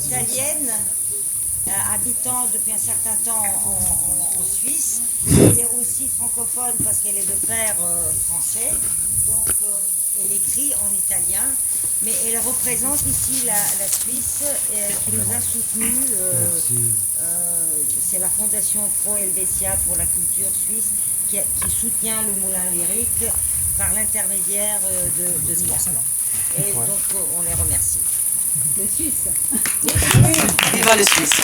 italienne, habitant depuis un certain temps en Suisse. Elle est aussi francophone parce qu'elle est de père français. Donc elle écrit en italien. Mais elle représente ici la Suisse qui nous a soutenus. C'est la fondation Pro Helvetia pour la culture suisse qui soutient le moulin lyrique par l'intermédiaire de Mia. Et donc on les remercie. Le Suisse. Viva le Suisse.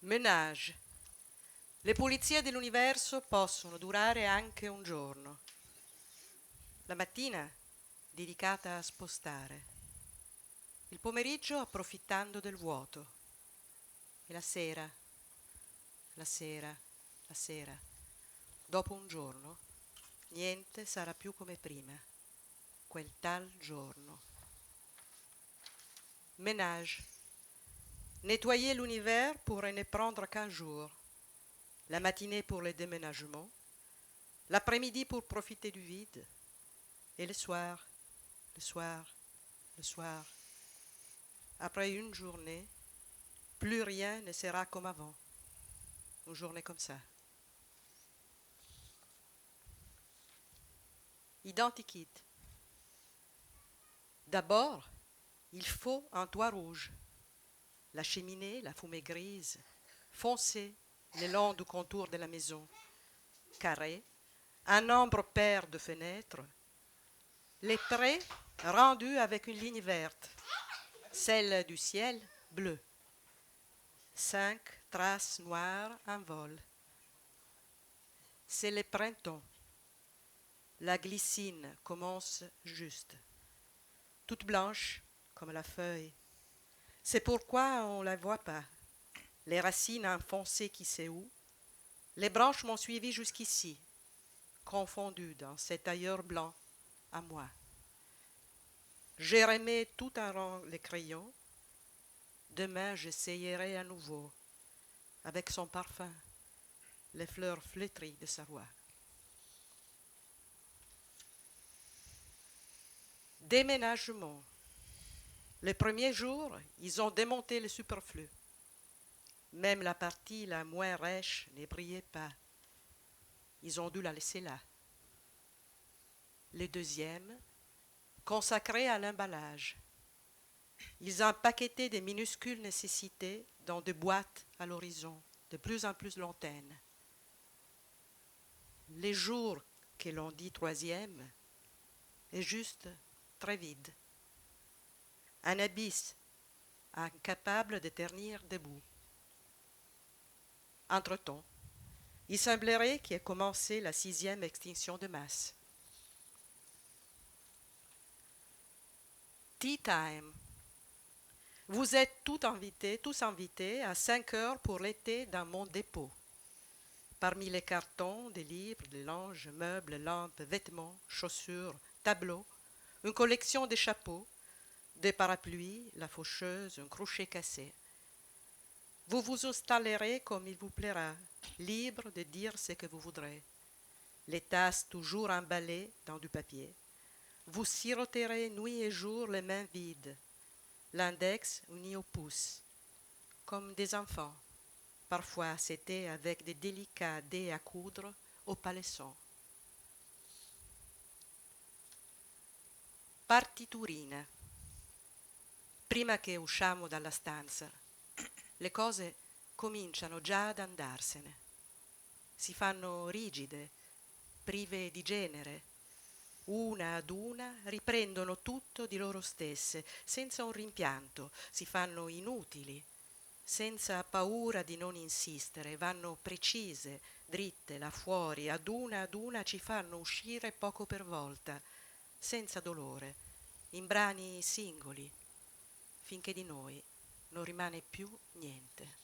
Menage. Le pulizie dell'universo possono durare anche un giorno. La mattina dedicata a spostare, il pomeriggio approfittando del vuoto e la sera, la sera, la sera. Dopo un giorno niente sarà più come prima, quel tal giorno. Ménage. Nettoyer l'univers pourrait ne prendre qu'un jour. La matinée pour le déménagement, l'après-midi pour profiter du vide, et le soir, le soir, le soir. Après une journée, plus rien ne sera comme avant. Une journée comme ça. Identikit. D'abord, il faut un toit rouge. La cheminée, la fumée grise, foncée le long du contour de la maison. Carré, un nombre pair de fenêtres. Les traits rendus avec une ligne verte. Celle du ciel, bleu. 5 traces noires en vol. C'est le printemps. La glycine commence juste. Toute blanche comme la feuille. C'est pourquoi on ne la voit pas. Les racines enfoncées qui sait où. Les branches m'ont suivi jusqu'ici, confondues dans cet tailleur blanc à moi. J'ai remis tout en rang les crayons. Demain, j'essayerai à nouveau, avec son parfum, les fleurs flétries de sa voix. Déménagement. Les premiers jours, ils ont démonté le superflu. Même la partie la moins rêche ne brillait pas. Ils ont dû la laisser là. Le deuxième, consacré à l'emballage. Ils ont paqueté des minuscules nécessités dans des boîtes à l'horizon, de plus en plus lointaines. Les jours que l'on dit troisième est juste très vide. Un abysse incapable de tenir debout. Entre-temps, il semblerait qu'ait commencé la 6e extinction de masse. Tea time. Vous êtes tous invités à 5 heures pour l'été dans mon dépôt. Parmi les cartons, des livres, des linges, meubles, lampes, vêtements, chaussures, tableaux, une collection de chapeaux, des parapluies, la faucheuse, un crochet cassé. Vous vous installerez comme il vous plaira, libre de dire ce que vous voudrez. Les tasses toujours emballées dans du papier. Vous siroterez nuit et jour les mains vides, l'index uni au pouce, comme des enfants. Parfois c'était avec des délicats dés à coudre au paillasson. Partiturina. Prima che usciamo dalla stanza, le cose cominciano già ad andarsene. Si fanno rigide, prive di genere. Una ad una riprendono tutto di loro stesse, senza un rimpianto, si fanno inutili, senza paura di non insistere, vanno precise, dritte là fuori, ad una ci fanno uscire poco per volta, senza dolore, in brani singoli, finché di noi non rimane più niente.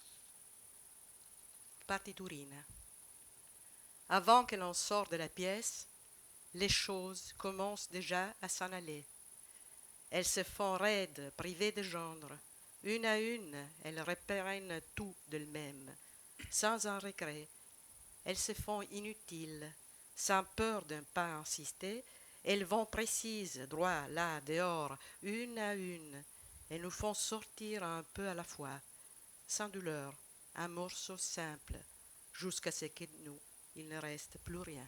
Partiturina. Avant que l'on sorte de la pièce, les choses commencent déjà à s'en aller. Elles se font raides, privées de gendre. Une à une, elles reprennent tout d'elles-mêmes, sans un regret. Elles se font inutiles, sans peur de ne pas insister. Elles vont précises, droit, là, dehors, une à une. Elles nous font sortir un peu à la fois, sans douleur, un morceau simple, jusqu'à ce que nous, il ne reste plus rien.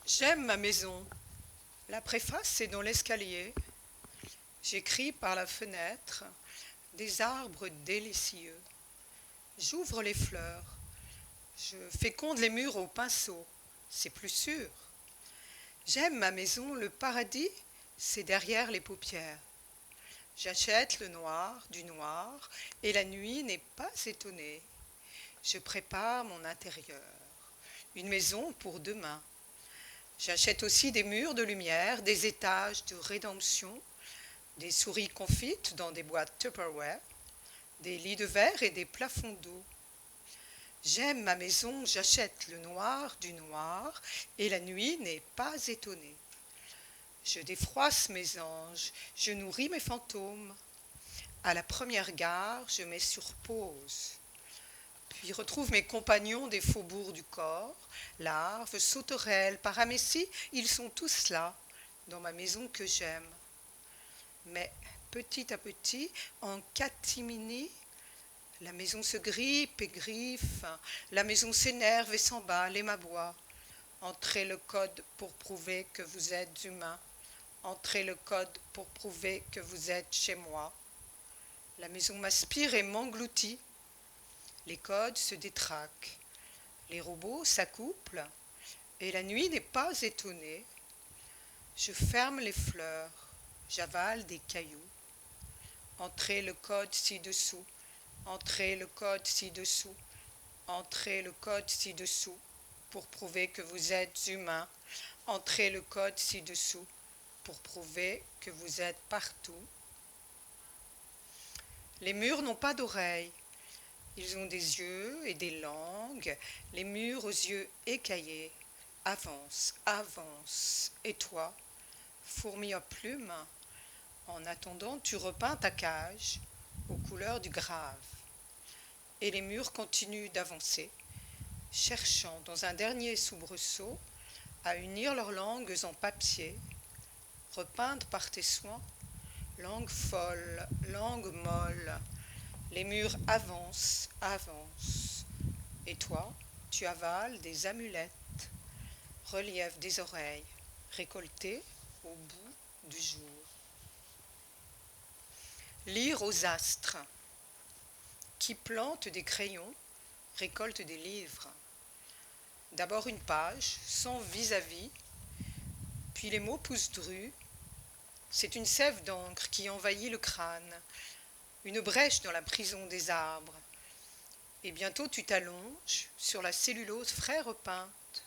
J'aime ma maison. La préface est dans l'escalier. J'écris par la fenêtre des arbres délicieux. J'ouvre les fleurs. Je féconde les murs au pinceau. C'est plus sûr. J'aime ma maison. Le paradis, c'est derrière les paupières. J'achète le noir du noir et la nuit n'est pas étonnée. Je prépare mon intérieur. Une maison pour demain. J'achète aussi des murs de lumière, des étages de rédemption, des souris confites dans des boîtes Tupperware, des lits de verre et des plafonds d'eau. J'aime ma maison, j'achète le noir du noir et la nuit n'est pas étonnée. Je défroisse mes anges, je nourris mes fantômes. À la première gare, je mets sur pause. Puis retrouve mes compagnons des faubourgs du corps, larves, sauterelles, paramécies, ils sont tous là, dans ma maison que j'aime. Mais petit à petit, en catimini, la maison se grippe et griffe, la maison s'énerve et s'emballe et m'aboie. Entrez le code pour prouver que vous êtes humain. Entrez le code pour prouver que vous êtes chez moi. La maison m'aspire et m'engloutit. Les codes se détraquent. Les robots s'accouplent. Et la nuit n'est pas étonnée. Je ferme les fleurs, j'avale des cailloux. Entrez le code ci-dessous, entrez le code ci-dessous, entrez le code ci-dessous pour prouver que vous êtes humain. Entrez le code ci-dessous pour prouver que vous êtes partout. Les murs n'ont pas d'oreilles. Ils ont des yeux et des langues. Les murs aux yeux écaillés. Avance, avance. Et toi, fourmi à plumes, en attendant, tu repeins ta cage aux couleurs du grave. Et les murs continuent d'avancer, cherchant dans un dernier soubresaut à unir leurs langues en papier, repeintes par tes soins, langue folle, langue molle. Les murs avancent, avancent. Et toi, tu avales des amulettes, relief des oreilles, récoltées au bout du jour. Lire aux astres. Qui plante des crayons, récolte des livres. D'abord une page, sans vis-à-vis, puis les mots poussent dru. C'est une sève d'encre qui envahit le crâne, une brèche dans la prison des arbres. Et bientôt tu t'allonges sur la cellulose frais repeinte.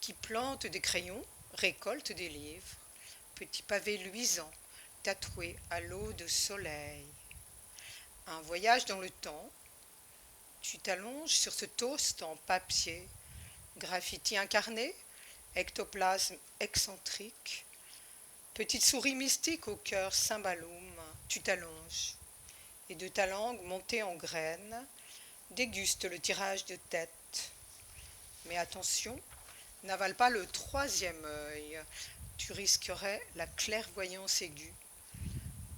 Qui plante des crayons, récolte des livres, petit pavé luisant, tatoué à l'eau de soleil. Un voyage dans le temps, tu t'allonges sur ce toast en papier, graffiti incarné, ectoplasme excentrique, petite souris mystique au cœur cymbalum, tu t'allonges, et de ta langue montée en graines, déguste le tirage de tête. Mais attention, n'avale pas le troisième œil, tu risquerais la clairvoyance aiguë,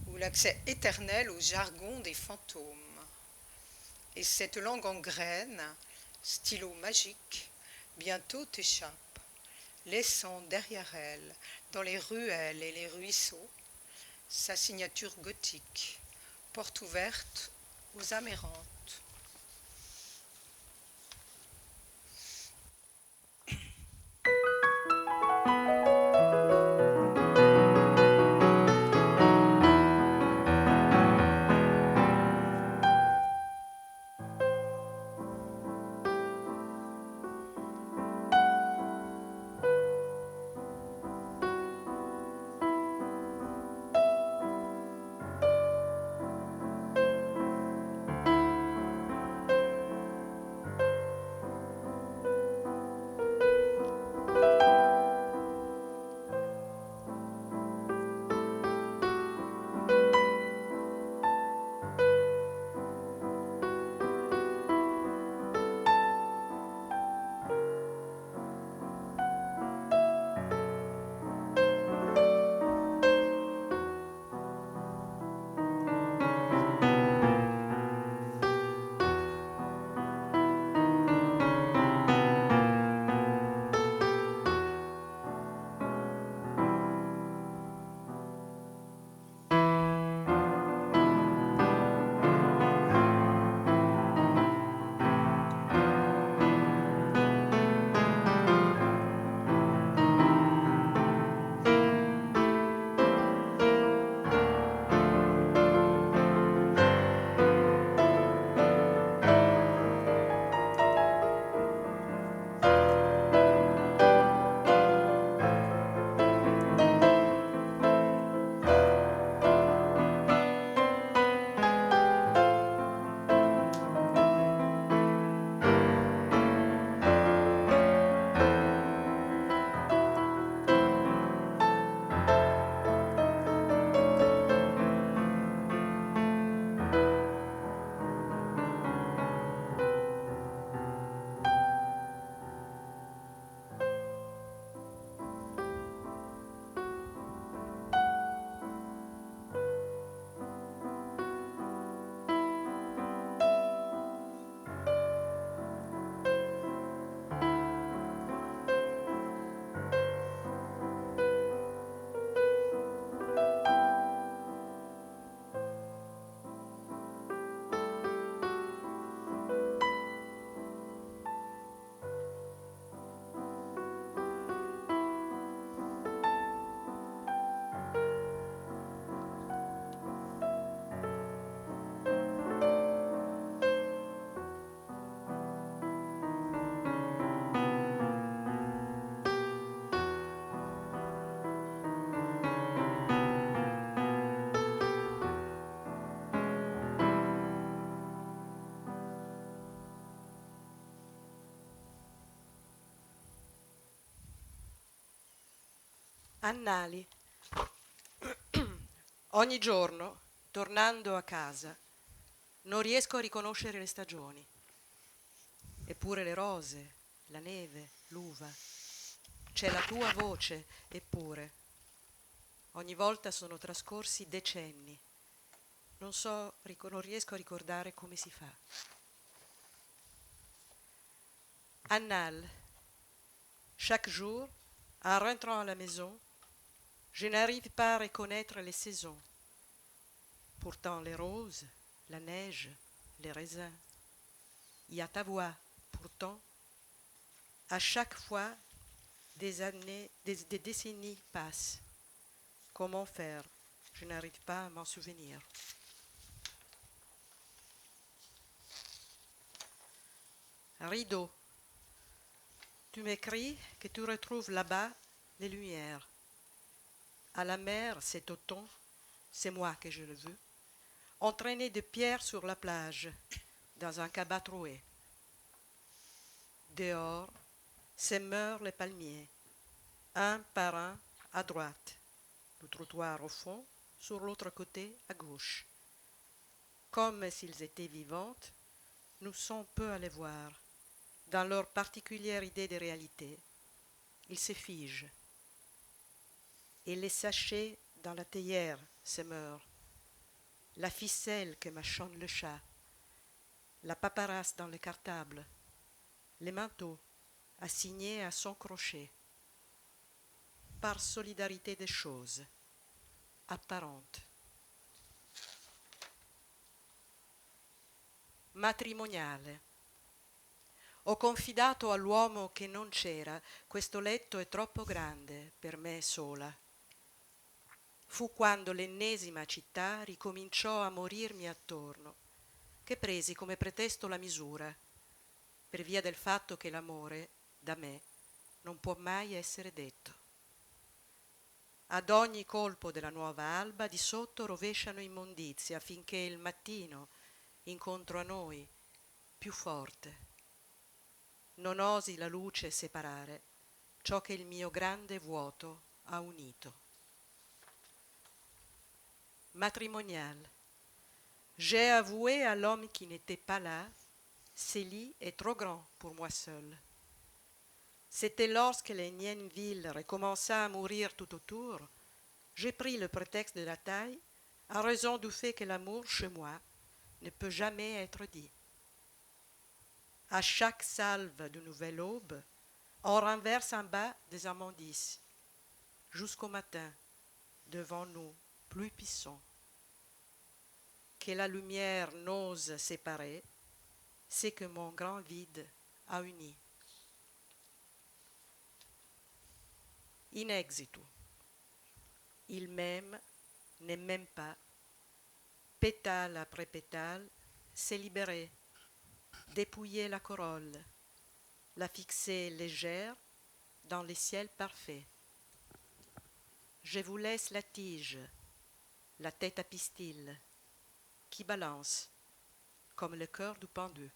ou l'accès éternel au jargon des fantômes. Et cette langue en graines, stylo magique, bientôt t'échappe, laissant derrière elle, dans les ruelles et les ruisseaux, sa signature gothique, porte ouverte aux amérantes. Annali. Ogni giorno, tornando a casa, non riesco a riconoscere le stagioni. Eppure le rose, la neve, l'uva. C'è la tua voce, eppure. Ogni volta sono trascorsi decenni. Non riesco a ricordare come si fa. Annales. Chaque jour, en rentrant à la maison, je n'arrive pas à reconnaître les saisons. Pourtant les roses, la neige, les raisins. Il y a ta voix, pourtant. À chaque fois, des années, des décennies passent. Comment faire? Je n'arrive pas à m'en souvenir. Rideau. Tu m'écris que tu retrouves là-bas les lumières. À la mer, cet automne, c'est moi que je le veux, entraîné de pierres sur la plage, dans un cabas troué. Dehors, se meurent les palmiers, un par un à droite, le trottoir au fond, sur l'autre côté à gauche. Comme s'ils étaient vivantes, nous sommes peu à les voir. Dans leur particulière idée de réalité, ils se figent. Et les sachets dans la théière se meurent. La ficelle que mâchonne le chat, la paperasse dans le cartable, les manteaux assignés à son crochet. Par solidarité des choses apparentes. Matrimoniale. Ho confidato all'uomo che non c'era, questo letto è troppo grande per me sola. Fu quando l'ennesima città ricominciò a morirmi attorno, che presi come pretesto la misura, per via del fatto che l'amore, da me, non può mai essere detto. Ad ogni colpo della nuova alba di sotto rovesciano immondizia affinché il mattino, incontro a noi, più forte, non osi la luce separare ciò che il mio grande vuoto ha unito. Matrimonial. J'ai avoué à l'homme qui n'était pas là, ce lit est trop grand pour moi seul. C'était lorsque l'énième ville recommença à mourir tout autour, j'ai pris le prétexte de la taille en raison du fait que l'amour chez moi ne peut jamais être dit. À chaque salve de nouvelle aube, on renverse en bas des immondices. Jusqu'au matin, devant nous, plus puissant. Que la lumière n'ose séparer, c'est que mon grand vide a uni. In exitu. Il m'aime, ne m'aime pas. Pétale après pétale, s'est libéré. Dépouiller la corolle, la fixer légère dans les ciels parfaits. Je vous laisse la tige, la tête à pistil, qui balance comme le cœur du pendu.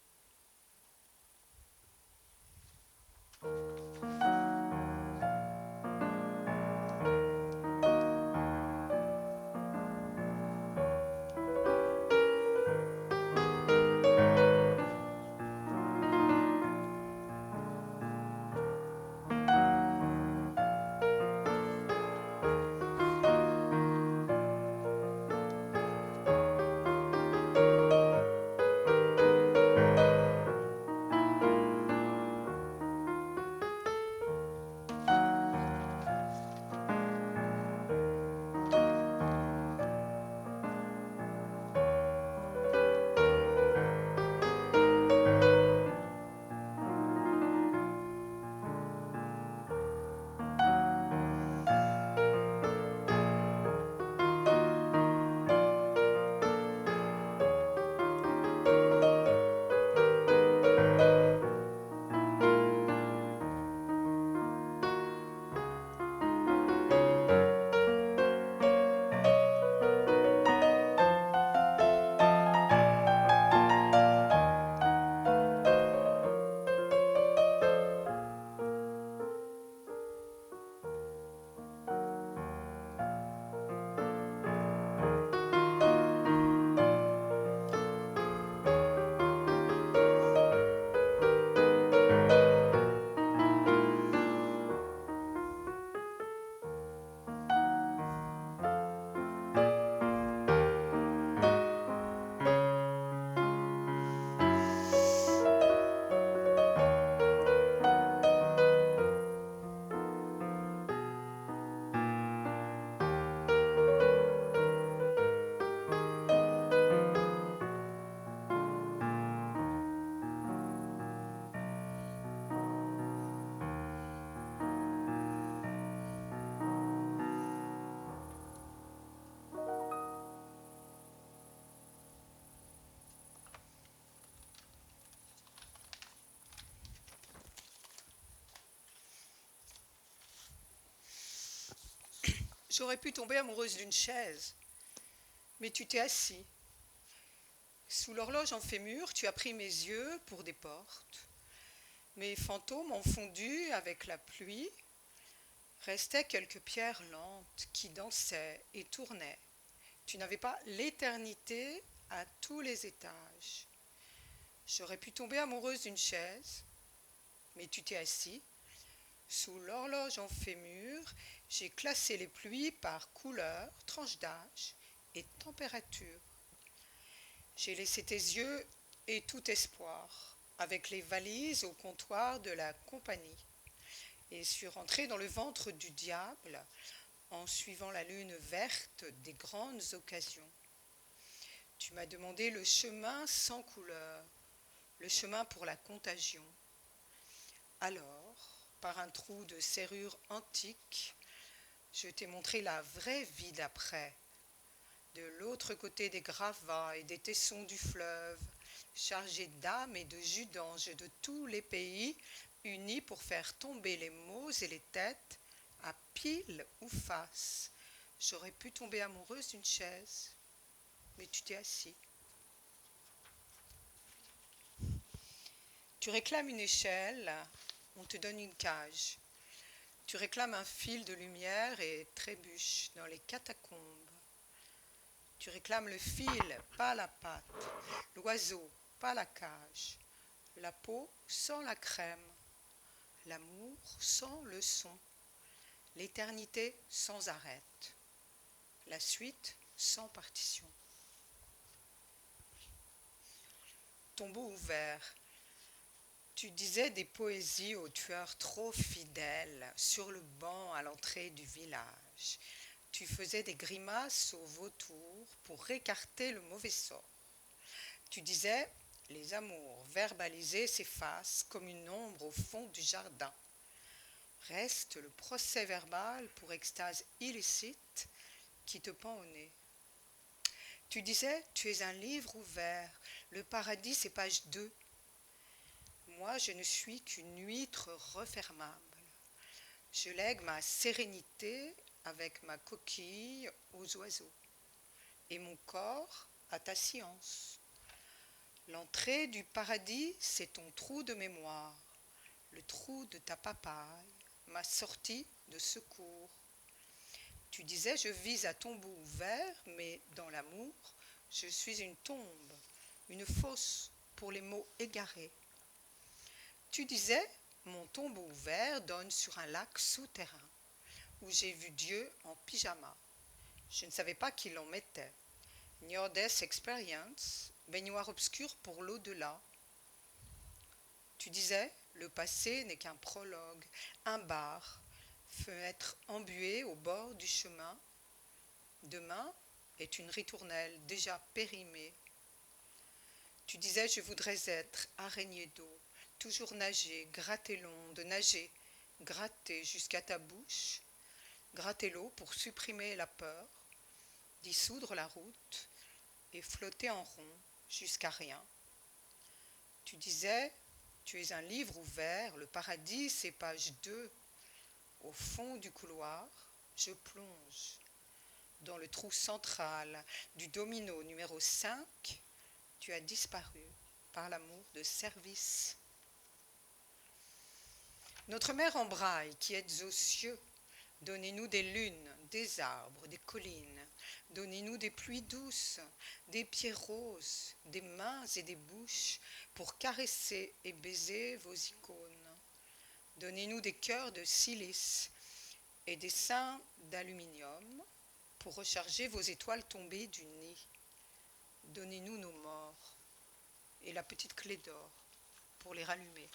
J'aurais pu tomber amoureuse d'une chaise, mais tu t'es assis. Sous l'horloge en fémur, tu as pris mes yeux pour des portes. Mes fantômes ont fondu avec la pluie. Restaient quelques pierres lentes qui dansaient et tournaient. Tu n'avais pas l'éternité à tous les étages. J'aurais pu tomber amoureuse d'une chaise, mais tu t'es assis. Sous l'horloge en fémur, j'ai classé les pluies par couleur, tranche d'âge et température. J'ai laissé tes yeux et tout espoir, avec les valises au comptoir de la compagnie, et suis rentrée dans le ventre du diable en suivant la lune verte des grandes occasions. Tu m'as demandé le chemin sans couleur, le chemin pour la contagion. Alors, par un trou de serrure antique, je t'ai montré la vraie vie d'après, de l'autre côté des gravats et des tessons du fleuve, chargés d'âmes et de jus d'ange de tous les pays, unis pour faire tomber les mots et les têtes à pile ou face. J'aurais pu tomber amoureuse d'une chaise, mais tu t'es assis. Tu réclames une échelle, on te donne une cage. Tu réclames un fil de lumière et trébuches dans les catacombes. Tu réclames le fil, pas la patte, l'oiseau, pas la cage, la peau sans la crème, l'amour sans le son, l'éternité sans arrête, la suite sans partition. Tombeau ouvert. Tu disais des poésies aux tueurs trop fidèles sur le banc à l'entrée du village. Tu faisais des grimaces aux vautours pour écarter le mauvais sort. Tu disais, les amours verbalisés s'effacent comme une ombre au fond du jardin. Reste le procès verbal pour extase illicite qui te pend au nez. Tu disais, tu es un livre ouvert, le paradis c'est page 2. Moi, je ne suis qu'une huître refermable. Je lègue ma sérénité avec ma coquille aux oiseaux et mon corps à ta science. L'entrée du paradis, c'est ton trou de mémoire, le trou de ta papaye, ma sortie de secours. Tu disais, je vis à tombeau ouvert, mais dans l'amour, je suis une tombe, une fosse pour les mots égarés. Tu disais, mon tombeau ouvert donne sur un lac souterrain, où j'ai vu Dieu en pyjama. Je ne savais pas qu'il en mettait. Near Death Experience, baignoire obscure pour l'au-delà. Tu disais, le passé n'est qu'un prologue, un bar, fenêtre embuée au bord du chemin. Demain est une ritournelle déjà périmée. Tu disais, je voudrais être araignée d'eau, toujours nager, gratter l'onde, nager, gratter jusqu'à ta bouche, gratter l'eau pour supprimer la peur, dissoudre la route et flotter en rond jusqu'à rien. Tu disais, tu es un livre ouvert, le paradis c'est page 2. Au fond du couloir, je plonge. Dans le trou central du domino numéro 5, tu as disparu par l'amour de service. Notre mère en braille, qui êtes aux cieux, donnez-nous des lunes, des arbres, des collines, donnez-nous des pluies douces, des pieds roses, des mains et des bouches pour caresser et baiser vos icônes. Donnez-nous des cœurs de silice et des seins d'aluminium pour recharger vos étoiles tombées du nid. Donnez-nous nos morts et la petite clé d'or pour les rallumer.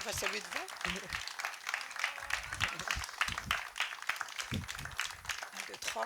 Enfin, celui devant. 1, 2, 3.